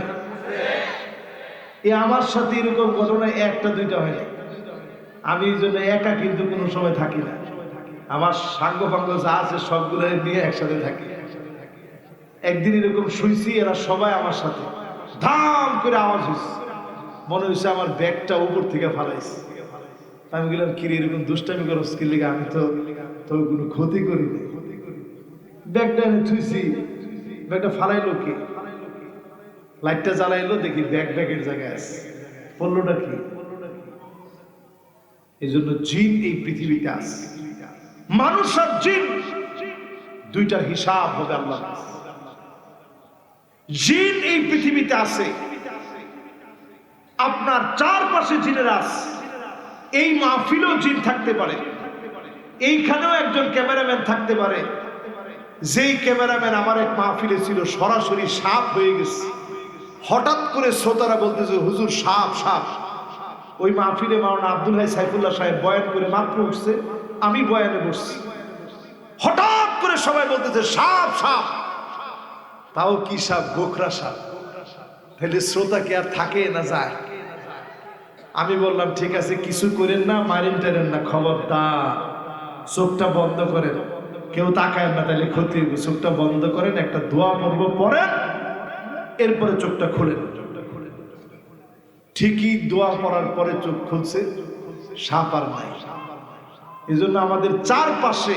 আমার সাথে এরকম ঘটনা 1টা 2টা হয় না। আমি এই জন্য একা কিন্তু কোনো সময় থাকি না। আমার সাঙ্গ ফাঙ্গ যা আছে সবগুলো নিয়ে একসাথে থাকি। একদিন এরকম শুইছি, এরা সবাই আমার সাথে, ধাম করে আওয়াজ হয়েছে, মনে হয়েছে আমার ব্যাগটা উপর থেকে ফালাইছে। আমি গেলাম, কিরে এরকম দুষ্টামি করছ কি লিগে? আমি তো তোর কোনো ক্ষতি করিনি। ব্যাগটা এনে থুইছি, ব্যাগটা ফালাইলো কে? লাইটটা জ্বালাইলো, দেখি ব্যাগের জায়গায় আছে। পড়লোটা কি? এই জন্য জিন এই পৃথিবীতে আছে। মানুষ আর জিন দুইটার হিসাব হবে আল্লাহ। জিন এই পৃথিবীতে আছে, আপনার চারপাশে জিনেরা আছে। এই মাহফিলেও জিন থাকতে পারে, এইখানেও একজন ক্যামেরাম্যান থাকতে পারে। যেই ক্যামেরাম্যান আমার এক মাহফিলে ছিল, সরাসরি সাপ হয়ে গেছে। হঠাৎ করে শ্রোতারা বলতেছে, হুজুর সাপ সাপ। ওই মাহফিলে মাওলানা আব্দুল হাই সাইফুল্লাহ সাহেব বয়ান করে মাত্র উঠছে, আমি বয়ানে বসছি। হঠাৎ করে সবাই বলতেছে সাপ সাপ। তাও কি সাপ? গোখরা সাপ। তাহলে শ্রোতা কি আর থাকে না যায়? আমি বললাম, ঠিক আছে, কিছু করেন না, মারেন টারেন না, খবরদার চোখটা বন্ধ করেন, কেউ তাকায় না, তাহলে ক্ষতি হবে। চোখটা বন্ধ করেন, একটা দোয়া পড়ব, পড়েন, এরপরে চোখটা খুলেন। ঠিকই দোয়া পড়ার পরে চোখ খুলছে, সাপ আর নাই। এই জন্য আমাদের চারপাশে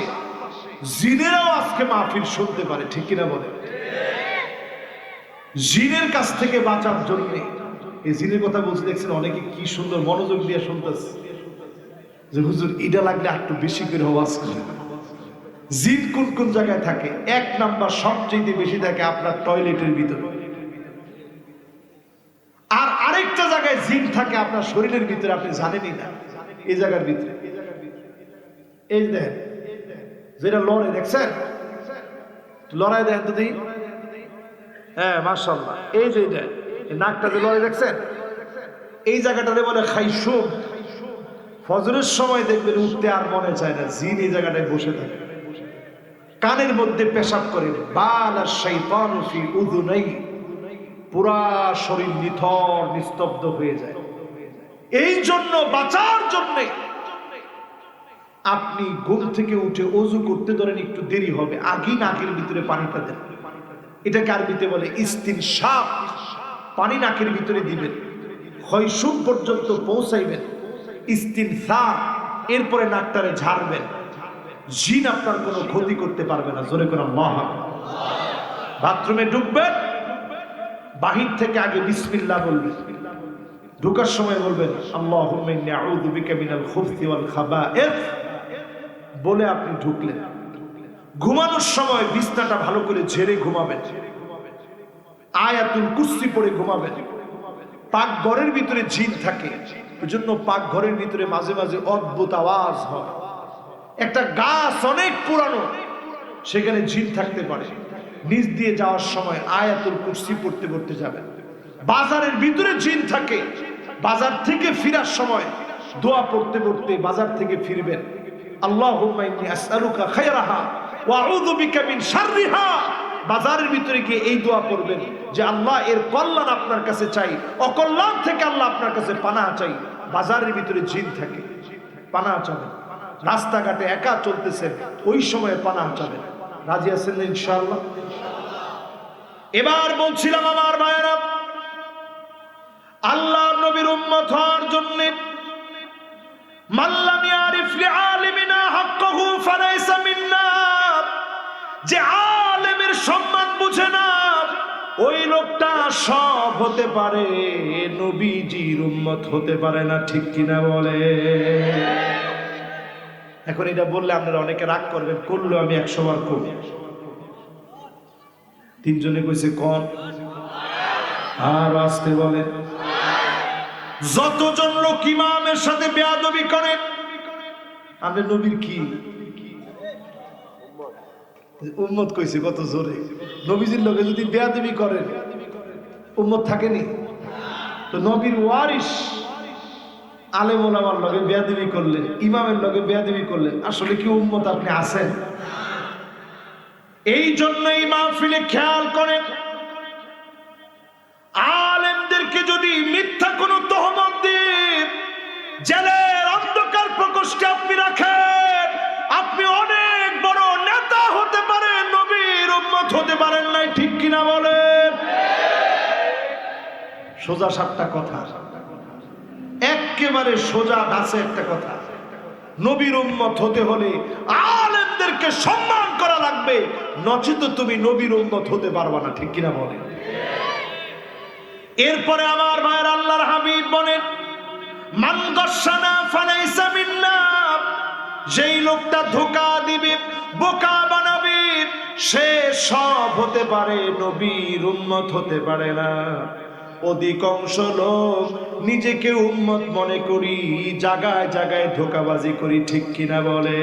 জিনেরাও আজকে মাহফিল শুনতে পারে, ঠিক কিনা বলে? জিনের কাছ থেকে বাঁচার জন্য এই জিনের কথা বলছি, দেখছেন অনেকে কি সুন্দর মনোযোগ দিয়ে শুনতেছে, যে হুজুর এটা লাগলে একটু বেশি করে আওয়াজ করে। জিন কোন কোন জায়গায় থাকে? এক নাম্বার সবচেয়ে বেশি থাকে আপনার টয়লেটের ভিতরে। আর আরেকটা জায়গায় জিন থাকে আপনার শরীরের ভিতরে, আপনি জানেনই না। এই জায়গার ভিতরে এই দেখেন, যেটা লড়ে, দেখছেন? লড়াই দেখেন তো দেখি। হ্যাঁ, মাশাআল্লাহ। এই যে নাকটা যে লড়ে, দেখছেন? এই জায়গাটারে বলে খাইশুম। ফজরের সময় দেখবেন উঠতে আর মনে চায় না, জিন এই জায়গাটায় বসে থাকে। কানের মধ্যে পেশাব করে, বালা শাইতানু ফি উযুনাই, পুরা শরীর নিথর নিস্তব্ধ হয়ে যায়। এই জন্য বাঁচার জন্য আপনি ঘুম থেকে উঠে ওযু করতে ধরেন একটু দেরি হবে, আগেই নাকের ভিতরে পানিটা দেন। এটাকে আরবিতে বলে ইস্তিনশাক। পানি নাকের ভিতরে দিবেন, খয়সুম পর্যন্ত পৌঁছাইবেন, ইস্তিনশাক, এরপরে নাকটারে ঝাড়বেন। জিন আপনার কোনো ক্ষতি করতে পারবে না। জোরে করে আল্লাহু আকবার। বাথরুমে ঢুকবেন, বাহির থেকে আগে বিসমিল্লাহ বলবেন, ঢোকার সময় বলবেন আল্লাহুম্মা ইন্নী আউযু বিকা মিনাল খুবসি ওয়াল খাবায়েথ বলে আপনি ঢুকলেন। ঘুমানোর সময় বিছনাটা ভালো করে ঝেড়ে ঘুমাবেন, আয়াতুল কুরসি পড়ে ঘুমাবেন। পাকঘরের ভিতরে জিন থাকে, এজন্য পাকঘরের ভিতরে মাঝে মাঝে অদ্ভুত আওয়াজ হয়। একটা গাছ অনেক পুরানো, সেখানে জিন থাকতে পারে। নিচ দিয়ে যাওয়ার সময় আয়াতুল কুরসি পড়তে পড়তে যাবেন। বাজারের ভিতরে জিন থাকে, বাজার থেকে ফেরার সময় দোয়া পড়তে পড়তে বাজার থেকে ফিরবেন। আল্লাহুম্মা ইন্নী আসআলুকা খায়রাহা ওয়া আউযু বিকা মিন শাররিহা। বাজারের ভিতরে গিয়ে এই দোয়া পড়বেন যে আল্লাহ, এর কল্যাণ আপনার কাছে চাই, অকল্যাণ থেকে আল্লাহ আপনার কাছে পানাহ চাই। বাজারের ভিতরে জিন থাকে, পানাহ চাবেন। রাস্তাঘাটে একা চলতেছেন, ওই সময় পানাহ চাবেন। রাজি আছেন না ইনশাআল্লাহ? এবার বলছিলাম আমার ভাইয়েরা, আল্লাহর নবীর উম্মত হওয়ার জন্য মাল্লাম ইয়ারিফ লিআলিমিনা হাক্কাহু ফালাইসা মিন্না, যে আলেমের সম্মান বুঝে না ওই লোকটা সব হতে পারে, নবীজির উম্মত হতে পারে না, ঠিক কিনা বলে? এখন এটা বললে আপনারা অনেকে রাগ করবেন, করলেও আমি 100 বার করব। তিনজনে কইছে কোন? আর আসতে বলেন। যতজন লোক ইমামের সাথে বেয়াদবি করে, আমরা নবীর কি উম্মত কইছে? কত জোরে! নবীজির লোকে যদি বেয়াদবি করেন, উম্মত থাকেনি তো? নবীর ওয়ারিস আলেম ওলামার লগে বেয়াদবি করলেন, ইমামের লগে বেয়াদবি করলেন, আসলে কি উম্মত আপনি আছেন? এই জন্যই মাহফিলে খেয়াল করেন, আলেমদেরকে যদি মিথ্যা কোনো তহমত দিয়ে জেলের অন্ধকার প্রকোষ্ঠে আপনি রাখেন, আপনি অনেক বড় নেতা হতে পারে, নবীর উম্মত হতে পারেন নাই, ঠিক কিনা বলেন? সোজা সাপটা কথা, একেবারে সোজা দাসে একটা কথা। নবীর উম্মত হতে হলে আলেমদেরকে সম্মান করা লাগবে, নচেত তুমি নবীর উম্মত হতে পারবা না, ঠিক কিনা বলেন? এরপরে আমার ভাইয়ের আল্লাহর হাবিব বলেন, মান গাশশানা ফালাইসা মিন্না, যেই লোকটা ধোঁকা দিবে, বোকা বানাবে, সে সব হতে পারে, নবীর উম্মত হতে পারে না। অধিকাংশ লোক নিজেকে উম্মত মনে করি, জায়গায় জায়গায় ধোঁকাবাজি করি, ঠিক কিনা বলে?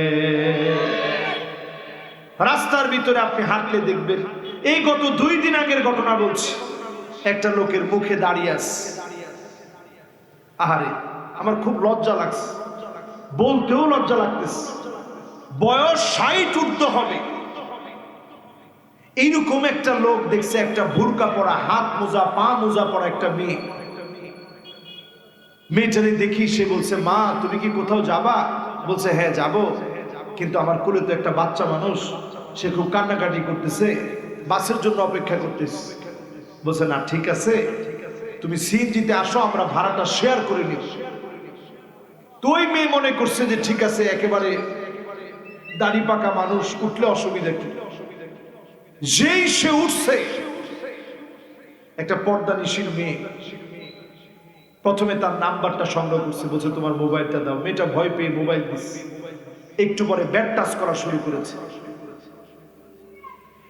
রাস্তার ভিতরে আপনি হাঁটলে দেখবেন, এই গত 2 দিন আগের ঘটনা বলছি, একটা লোকের মুখে দাঁড়িয়ে আছে, আহারে আমার খুব লজ্জা লাগছে, বলতেও লজ্জা লাগতেছে, বয়স 60 ঊর্ধ্ব হবে, এইরকম একটা লোক দেখছে, একটা বুরকা পরা, হাত মোজা পা মোজা পরা একটা মেয়ে। মেয়েটারে দেখি সে বলছে, মা তুমি কি কোথাও যাবা? বলছে হ্যাঁ যাবো, কিন্তু আমার কোলে তো একটা বাচ্চা মানুষ, সে খুব কান্নাকাটি করতেছে, বাসের জন্য অপেক্ষা করতেছে। বলছে না ঠিক আছে, তুমি সিএনজিতে আসো, আমরা ভাড়াটা শেয়ার করে নিব। তো ওই মেয়ে মনে করছে যে ঠিক আছে, একেবারে দাড়ি পাকা মানুষ, উঠলে অসুবিধা কি। যেই সে উঠছে, একটা পর্দানিশীল মেয়ে প্রথমে তার নাম্বারটা সংগ্রহ করছে, বলছে তোমার মোবাইলটা দাও। মেয়েটা ভয় পেয়ে মোবাইল দিচ্ছে, একটু পরে ব্যাড টাচ করা শুরু করেছে।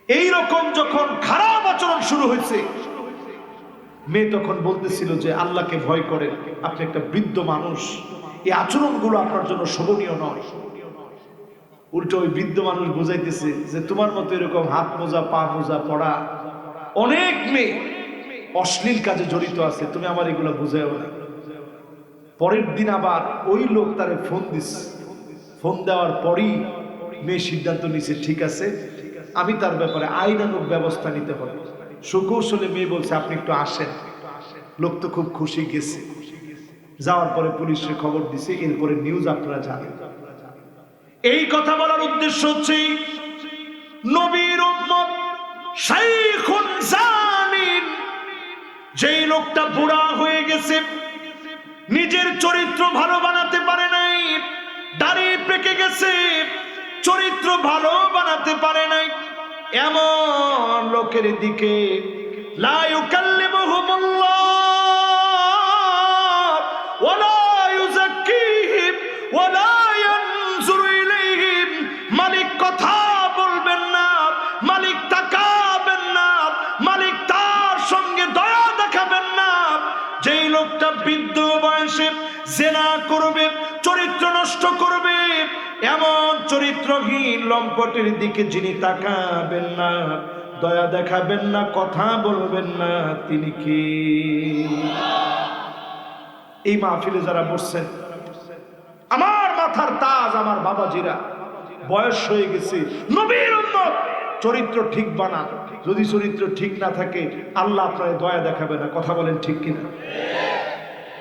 এই রকম যখন খারাপ আচরণ শুরু হয়েছে, মেয়ে তখন বলতেছিল যে আল্লাহকে ভয় করেন, আপনি একটা বৃদ্ধ মানুষ, এই আচরণগুলো আপনার জন্য শোভনীয় নয়। উল্টো ওই বৃদ্ধ মানুষ বুঝাইতেছে যে তোমার মতো এরকম হাত মোজা পা মোজা পড়া অনেক মেয়ে অশ্লীল কাজে জড়িত আছে, তুমি আমার এগুলো বুঝাইও না। পরের দিন আবার ওই লোক তারে ফোন দিচ্ছে, ফোন দেওয়ার পরই মেয়ে সিদ্ধান্ত নিছে ঠিক আছে, আমি তার ব্যাপারে আইনানুগ ব্যবস্থা নিতে হবে। সুকৌশলে মেয়ে বলছে আপনি একটু আসেন। লোক তো খুব খুশি গেছে, যাওয়ার পরে পুলিশের খবর দিছে, এরপরে নিউজ আপনারা জানেন। এই কথা বলার উদ্দেশ্য হচ্ছে, নবীর উম্মত শাইখুন জানিন, যেই লোকটা বুড়া হয়ে গেছে, নিজের চরিত্র ভালো বানাতে পারে নাই, দাড়ি পেকে গেছে, চরিত্র ভালো বানাতে পারে নাই, এমন লোকের দিকে লা ইউকাল্লিমুহুমুল্লাহ ওয়ালা ইউযাক্কিহিম ওয়ালা ইয়ানজুরু ইলাইহিম, মালিক কথা বলবেন না, মালিক তাকাবেন না, মালিক তার সঙ্গে দয়া দেখাবেন না। যেই লোকটা বৃদ্ধ বয়সে জেনা করবে, চরিত্র নষ্ট করবে, এমন চরিত্রহীন লম্পটের দিকে যিনি তাকাবেন না, দয়া দেখাবেন না, কথা বলবেন না, তিনি কি? এই মাহফিলে যারা বসছেন, আমার মাথার তাজ, আমার বাবাজিরা, বয়স হয়ে গেছে, নবীর উম্মত, চরিত্র ঠিক বানান। যদি চরিত্র ঠিক না থাকে, আল্লাহ আপনার দয়া দেখাবে না, কথা বলেন ঠিক কিনা?